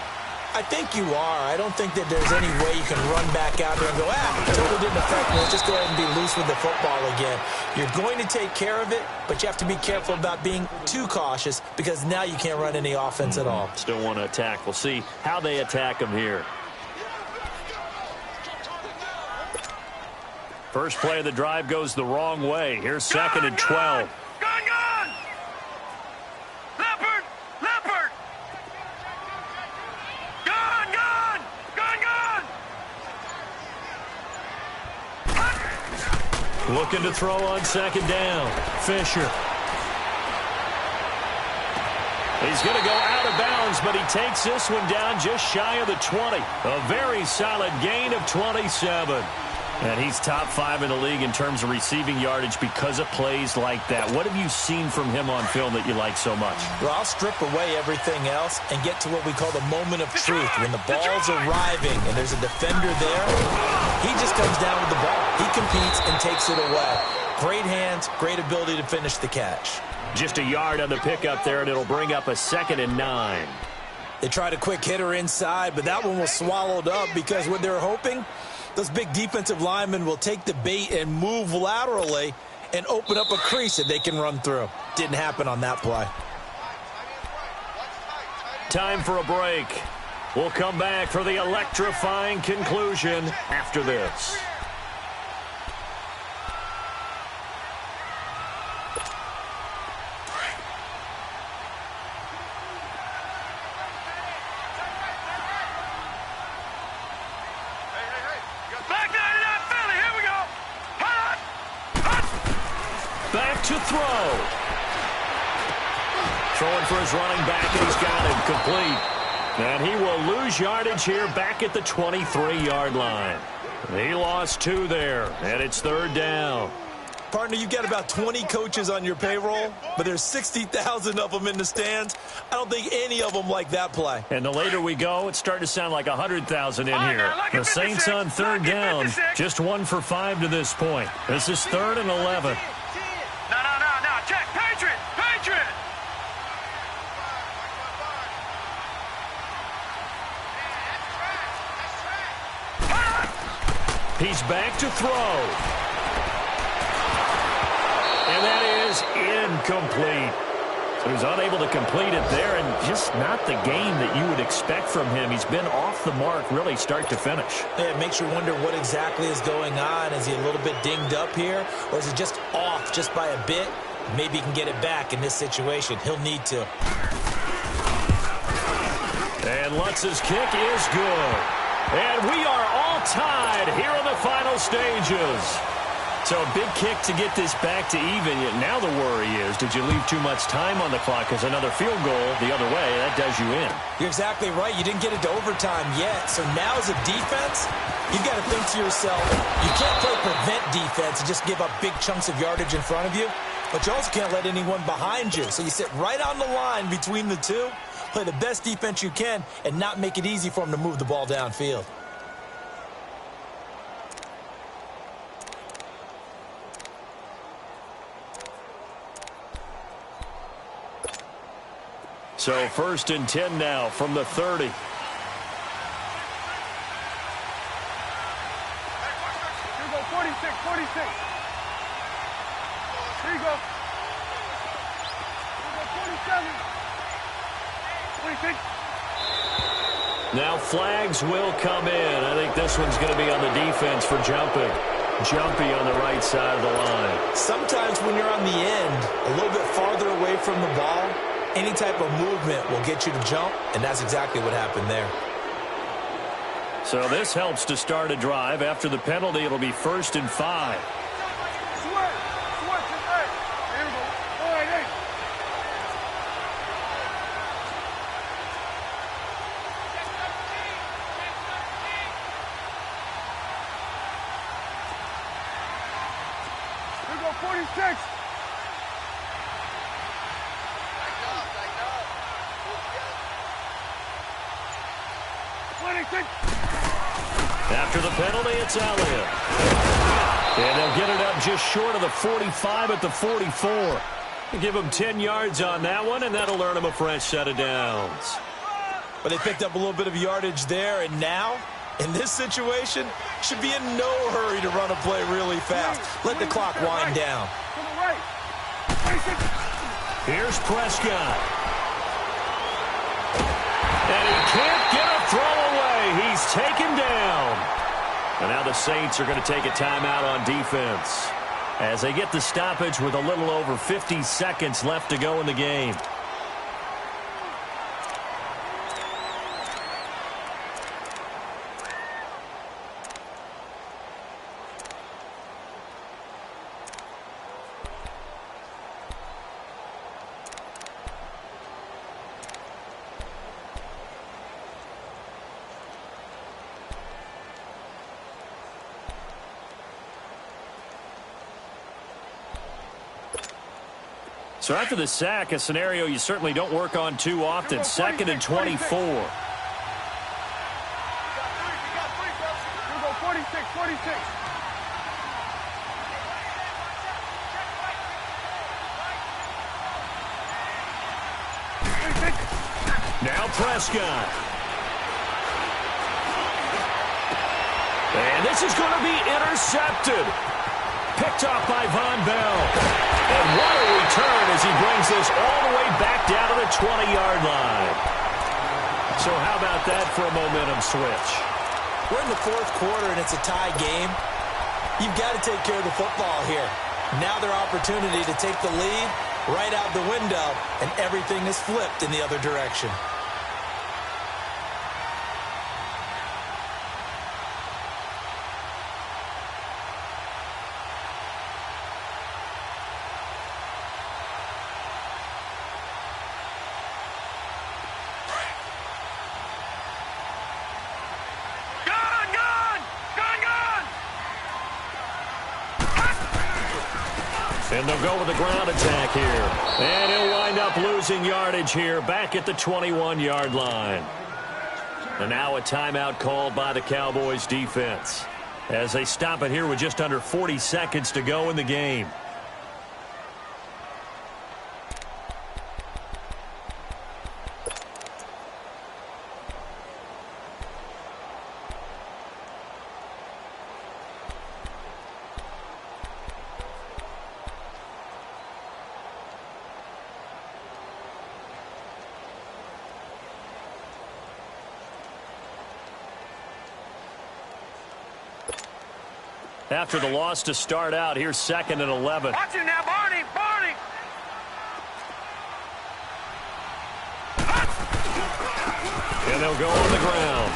I think you are. I don't think that there's any way you can run back out there and go, totally didn't affect me. Let's just go ahead and be loose with the football again. You're going to take care of it, but you have to be careful about being too cautious because now you can't run any offense at all. Still want to attack. We'll see how they attack him here. First play of the drive goes the wrong way. Here's 2nd and 12. Gone! Leopard! Gone! Looking to throw on 2nd down. Fisher. He's going to go out of bounds, but he takes this one down just shy of the 20. A very solid gain of 27. And he's top 5 in the league in terms of receiving yardage because of plays like that. What have you seen from him on film that you like so much? Well, I'll strip away everything else and get to what we call the moment of truth. When the ball's arriving and there's a defender there, he just comes down with the ball. He competes and takes it away. Great hands, great ability to finish the catch. Just a yard on the pickup there, and it'll bring up a 2nd and 9. They tried a quick hitter inside, but that one was swallowed up because what they're hoping, those big defensive linemen will take the bait and move laterally and open up a crease that they can run through. Didn't happen on that play. Time for a break. We'll come back for the electrifying conclusion after this. Back to throw. Throwing for his running back, and he's got him complete. And he will lose yardage here back at the 23-yard line. He lost 2 there, and it's 3rd down. Partner, you've got about 20 coaches on your payroll, but there's 60,000 of them in the stands. I don't think any of them like that play. And the later we go, it's starting to sound like 100,000 in here. The Saints on 3rd down, just 1 for 5 to this point. This is 3rd and 11. No, check, Patriot! He's back to throw. And that is incomplete. So he's unable to complete it there, and just not the game that you would expect from him. He's been off the mark really start to finish. Yeah, it makes you wonder what exactly is going on. Is he a little bit dinged up here, or is it just off just by a bit? Maybe he can get it back in this situation. He'll need to. And Lutz's kick is good. And we are all tied here in the final stages. So a big kick to get this back to even. Yet now the worry is, did you leave too much time on the clock? Because another field goal the other way, that does you in. You're exactly right. You didn't get it to overtime yet. So now as a defense, you've got to think to yourself, you can't play prevent defense and just give up big chunks of yardage in front of you. But you also can't let anyone behind you. So you sit right on the line between the two, play the best defense you can, and not make it easy for them to move the ball downfield. So 1st and 10 now from the 30. Here you go, 46, 46. Here you go. Here you go, 47. 26. Now flags will come in. I think this one's going to be on the defense for jumping. Jumpy on the right side of the line. Sometimes when you're on the end, a little bit farther away from the ball, any type of movement will get you to jump, and that's exactly what happened there. So this helps to start a drive. After the penalty, it'll be 1st and 5. Switch, hey. Here we go. All right, hey. Here we go, 46. After the penalty, it's Elliott. And they'll get it up just short of the 45 at the 44. Give them 10 yards on that one, and that'll earn them a fresh set of downs. But they picked up a little bit of yardage there, and now, in this situation, should be in no hurry to run a play really fast. Let the clock wind down. Here's Prescott. And he can't get a throw away. He's taken down. And now the Saints are going to take a timeout on defense as they get the stoppage with a little over 50 seconds left to go in the game. So after the sack, a scenario you certainly don't work on too often. 2nd and 24. Here we go, 46, 46. Now Prescott. And this is going to be intercepted. Picked off by Von Bell. And what a return as he brings this all the way back down to the 20-yard line. So how about that for a momentum switch? We're in the 4th quarter, and it's a tie game. You've got to take care of the football here. Now their opportunity to take the lead right out the window, and everything is flipped in the other direction. And they'll go with the ground attack here. And he'll wind up losing yardage here back at the 21-yard line. And now a timeout called by the Cowboys defense as they stop it here with just under 40 seconds to go in the game. After the loss to start out, here's 2nd and 11. Watch it now, Barney, Barney. And they'll go on the ground.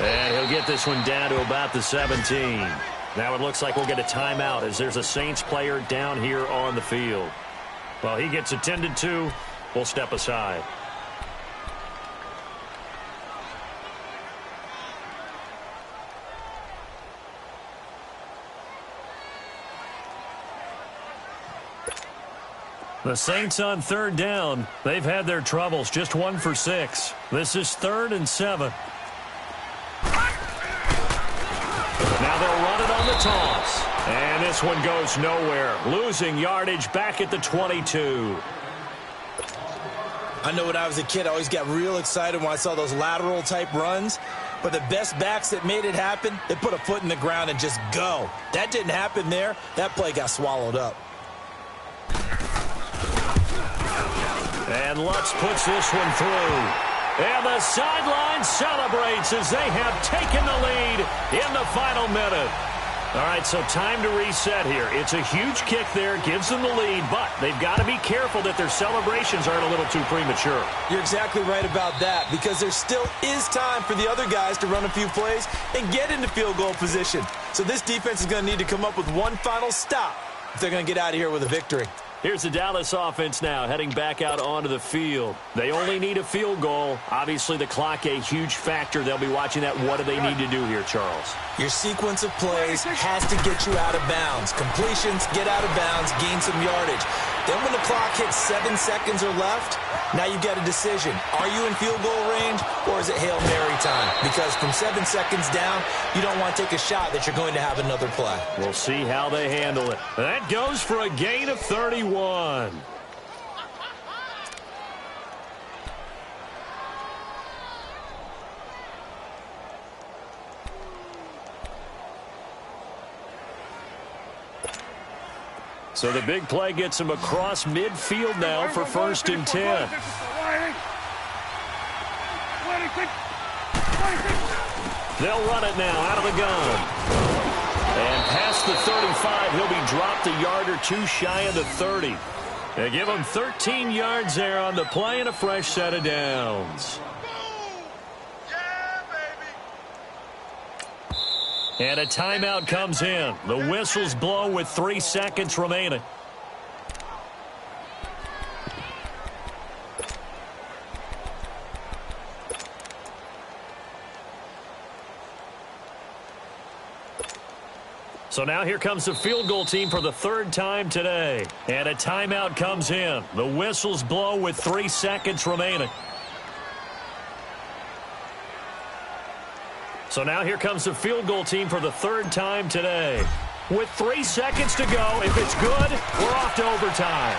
And he'll get this one down to about the 17. Now it looks like we'll get a timeout as there's a Saints player down here on the field. Well, he gets attended to. We'll step aside. The Saints on third down. They've had their troubles. Just 1 for 6. This is 3rd and 7. Now they'll run it on the toss. And this one goes nowhere. Losing yardage back at the 22. I know when I was a kid, I always got real excited when I saw those lateral type runs. But the best backs that made it happen, they put a foot in the ground and just go. That didn't happen there. That play got swallowed up. And Lutz puts this one through. And the sideline celebrates as they have taken the lead in the final minute. All right, so time to reset here. It's a huge kick there, gives them the lead, but they've got to be careful that their celebrations aren't a little too premature. You're exactly right about that, because there still is time for the other guys to run a few plays and get into field goal position. So this defense is going to need to come up with one final stop if they're going to get out of here with a victory. Here's the Dallas offense now heading back out onto the field. They only need a field goal. Obviously, the clock a huge factor. They'll be watching that. What do they need to do here, Charles? Your sequence of plays has to get you out of bounds. Completions, get out of bounds, gain some yardage. Then when the clock hits 7 seconds or left, now you've got a decision. Are you in field goal range or is it Hail Mary time? Because from 7 seconds down, you don't want to take a shot that you're going to have another play. We'll see how they handle it. That goes for a gain of 31. So the big play gets him across midfield now for 1st and 10. They'll run it now out of the gun. And past the 35, he'll be dropped a yard or two shy of the 30. They give him 13 yards there on the play and a fresh set of downs. And a timeout comes in. The whistles blow with 3 seconds remaining. So now here comes the field goal team for the 3rd time today. And a timeout comes in. The whistles blow with 3 seconds remaining. So now here comes the field goal team for the 3rd time today. With 3 seconds to go, if it's good, we're off to overtime.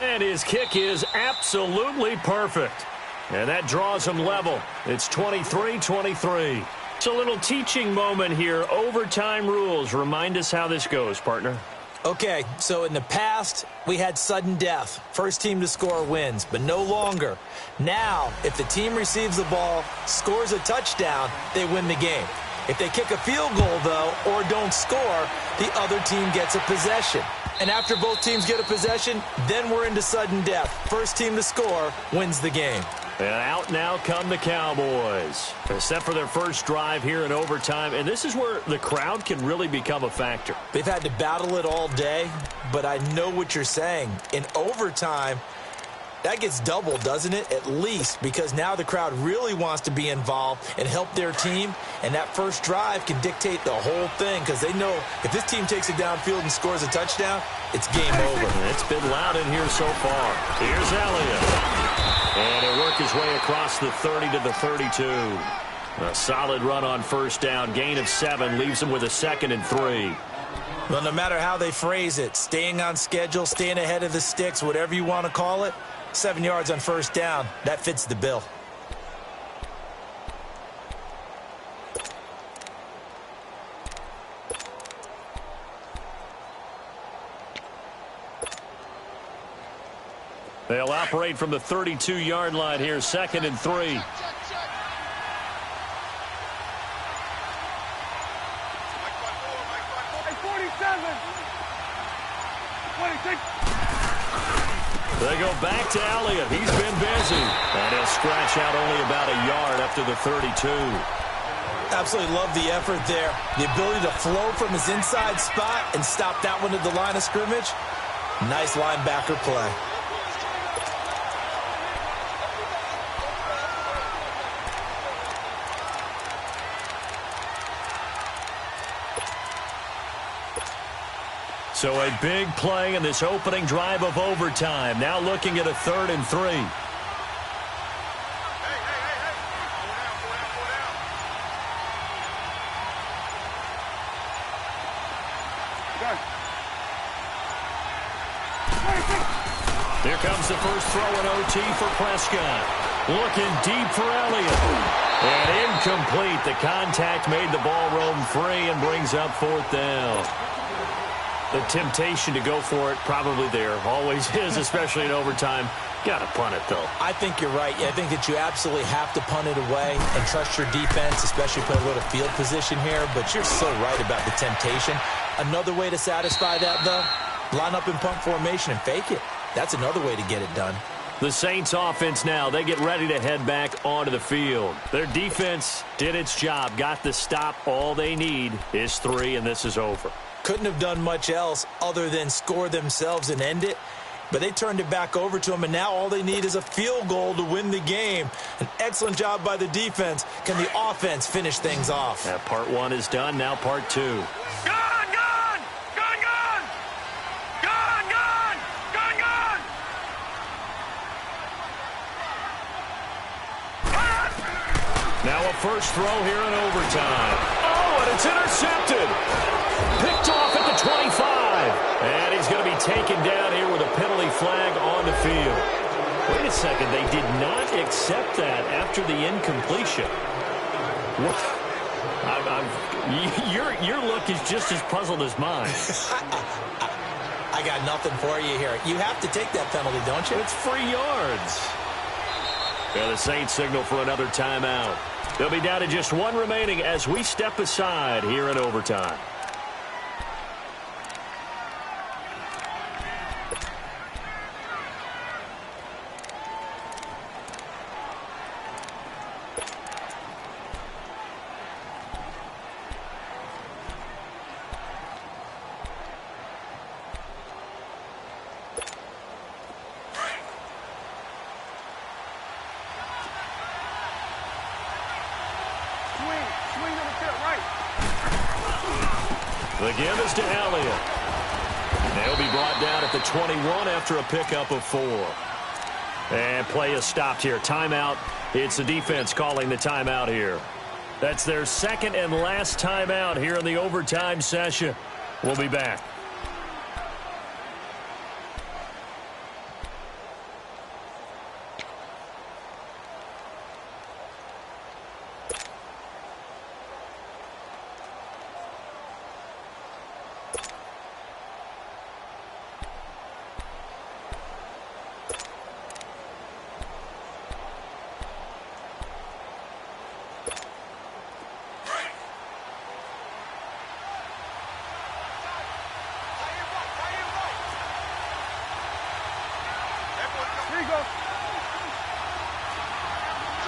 And his kick is absolutely perfect. And that draws him level. It's 23-23. It's a little teaching moment here. Overtime rules. Remind us how this goes, partner. Okay, so in the past, we had sudden death. First team to score wins, but no longer. Now, if the team receives the ball, scores a touchdown, they win the game. If they kick a field goal, though, or don't score, the other team gets a possession. And after both teams get a possession, then we're into sudden death. First team to score wins the game. And out now come the Cowboys. They're set for their first drive here in overtime, and this is where the crowd can really become a factor. They've had to battle it all day, but I know what you're saying. In overtime, that gets doubled, doesn't it? At least, because now the crowd really wants to be involved and help their team, and that first drive can dictate the whole thing because they know if this team takes it downfield and scores a touchdown, it's game over. It's been loud in here so far. Here's Elliott. And he'll work his way across the 30 to the 32. A solid run on first down. Gain of 7 leaves him with a 2nd and 3. Well, no matter how they phrase it, staying on schedule, staying ahead of the sticks, whatever you want to call it, 7 yards on first down, that fits the bill. They'll operate from the 32-yard line here, 2nd and 3. Hey, 47. 26. They go back to Elliott. He's been busy. And he'll scratch out only about a yard up to the 32. Absolutely love the effort there. The ability to flow from his inside spot and stop that one at the line of scrimmage. Nice linebacker play. So a big play in this opening drive of overtime. Now looking at a 3rd and 3. Here comes the first throw in OT for Prescott. Looking deep for Elliott. And incomplete. The contact made the ball roam free and brings up 4th down. The temptation to go for it probably there. Always is, especially in overtime. Got to punt it, though. I think you're right. I think that you absolutely have to punt it away and trust your defense, especially put a little field position here. But you're so right about the temptation. Another way to satisfy that, though, line up in punt formation and fake it. That's another way to get it done. The Saints offense now, they get ready to head back onto the field. Their defense did its job, got the stop. All they need is 3, and this is over. Couldn't have done much else other than score themselves and end it. But they turned it back over to them, and now all they need is a field goal to win the game. An excellent job by the defense. Can the offense finish things off? Yeah, part 1 is done. Now part 2. Gun! Gun! Gun! Gun! Gun! Gun! Gun! Gun! Now a first throw here in overtime. Oh, and it's intercepted. Picked off at the 25. And he's going to be taken down here with a penalty flag on the field. Wait a second. They did not accept that after the incompletion. What? Your look is just as puzzled as mine. I got nothing for you here. You have to take that penalty, don't you? It's free yards. Yeah, the Saints signal for another timeout. They'll be down to just 1 remaining as we step aside here in overtime. The give is to Elliott. They'll be brought down at the 21 after a pickup of 4. And play is stopped here. Timeout. It's the defense calling the timeout here. That's their second and last timeout here in the overtime session. We'll be back. Here you go.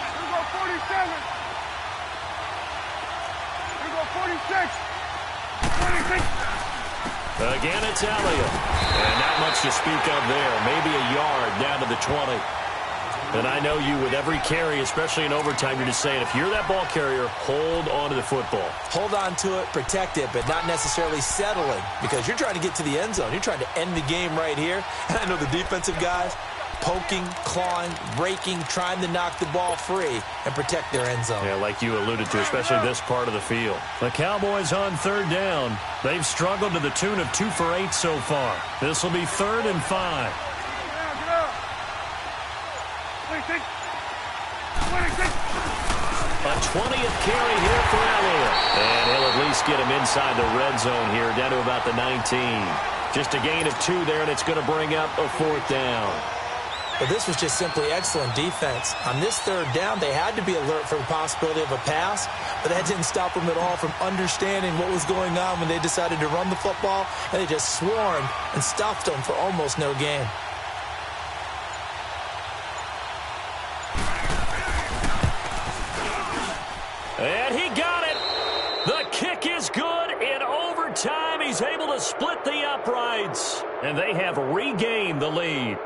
Here you go, 47. Here you go, 46. 26. Again, it's Elliott. And not much to speak of there. Maybe a yard down to the 20. And I know you, with every carry, especially in overtime, you're just saying, if you're that ball carrier, hold on to the football. Hold on to it, protect it, but not necessarily settling, because you're trying to get to the end zone. You're trying to end the game right here. And I know the defensive guys poking, clawing, raking, trying to knock the ball free and protect their end zone. Yeah, like you alluded to, especially this part of the field. The Cowboys on 3rd down. They've struggled to the tune of 2 for 8 so far. This will be 3rd and 5. Get out. 26. 26. A 20th carry here for Elliott. And he'll at least get him inside the red zone here, down to about the 19. Just a gain of 2 there, and it's going to bring up a 4th down. But this was just simply excellent defense. On this 3rd down, they had to be alert for the possibility of a pass, but that didn't stop them at all from understanding what was going on when they decided to run the football, and they just swarmed and stuffed them for almost no gain. And he got it. The kick is good. In overtime, he's able to split the uprights. And they have regained the lead.